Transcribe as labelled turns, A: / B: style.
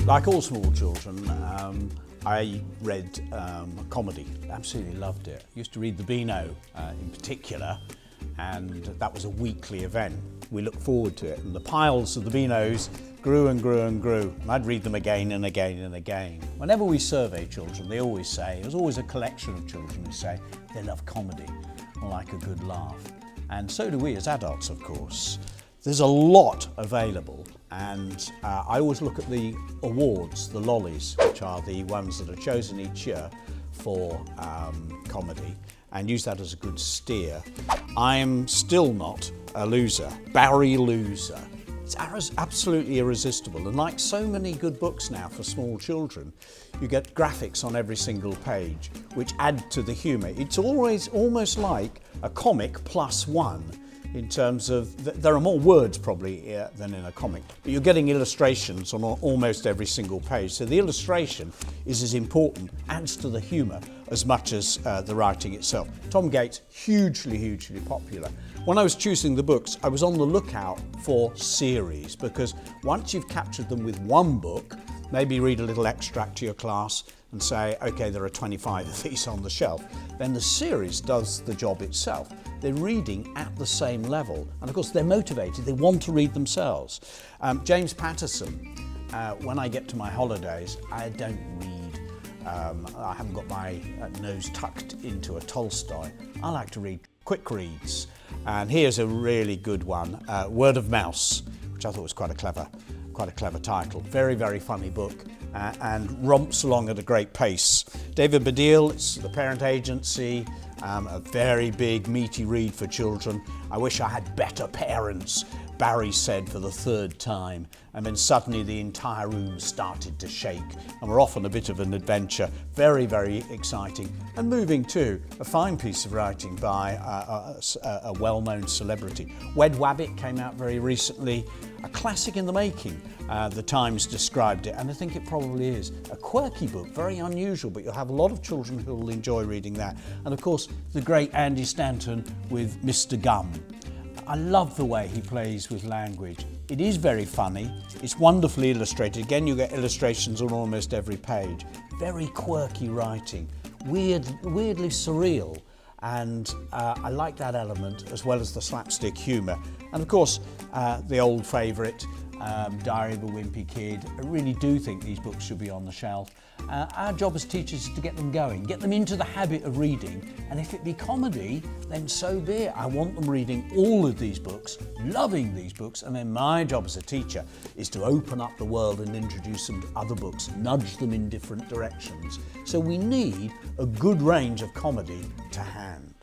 A: Like all small children, I read comedy, absolutely loved it. Used to read the Beano in particular, and that was a weekly event. We looked forward to it, and the piles of the Beanos grew and grew and grew, and I'd read them again and again and again. Whenever we survey children, they always say, there's always a collection of children who say they love comedy or like a good laugh. And so do we as adults, of course. There's a lot available, and I always look at the awards, the lollies, which are the ones that are chosen each year for comedy, and use that as a good steer. I'm still not a loser, Barry Loser. It's absolutely irresistible, and like so many good books now for small children, you get graphics on every single page, which add to the humour. It's always almost like a comic plus one, in terms of, there are more words probably than in a comic, but you're getting illustrations on almost every single page. So the illustration is as important, adds to the humour as much as the writing itself. Tom Gates, hugely popular. When I was choosing the books, I was on the lookout for series, because once you've captured them with one book, maybe read a little extract to your class and say, okay, there are 25 of these on the shelf, then the series does the job itself. They're reading at the same level, and of course they're motivated, they want to read themselves. James Patterson, when I get to my holidays, I don't read. I haven't got my nose tucked into a Tolstoy. I like to read quick reads, and here's a really good one, Word of Mouse, which I thought was quite a clever title. Very funny book, and romps along at a great pace. David Baddiel, it's The Parent Agency, a very big meaty read for children. I wish I had better parents, Barry said for the third time, and then suddenly the entire room started to shake, and we're off on a bit of an adventure. Very exciting and moving too. A fine piece of writing by a well-known celebrity. Wed Wabbit came out very recently, a classic in the making. The Times described it, and I think it probably is. A quirky book, very unusual, but you'll have a lot of children who will enjoy reading that. And of course, the great Andy Stanton with Mr. Gum. I love the way he plays with language. It is very funny, it's wonderfully illustrated. Again, you get illustrations on almost every page. Very quirky writing, weirdly surreal. And I like that element, as well as the slapstick humour. And of course, the old favourite, Diary of a Wimpy Kid. I really do think these books should be on the shelf. Our job as teachers is to get them going, get them into the habit of reading, and if it be comedy, then so be it. I want them reading all of these books, loving these books, and then my job as a teacher is to open up the world and introduce them to other books, nudge them in different directions. So we need a good range of comedy to hand.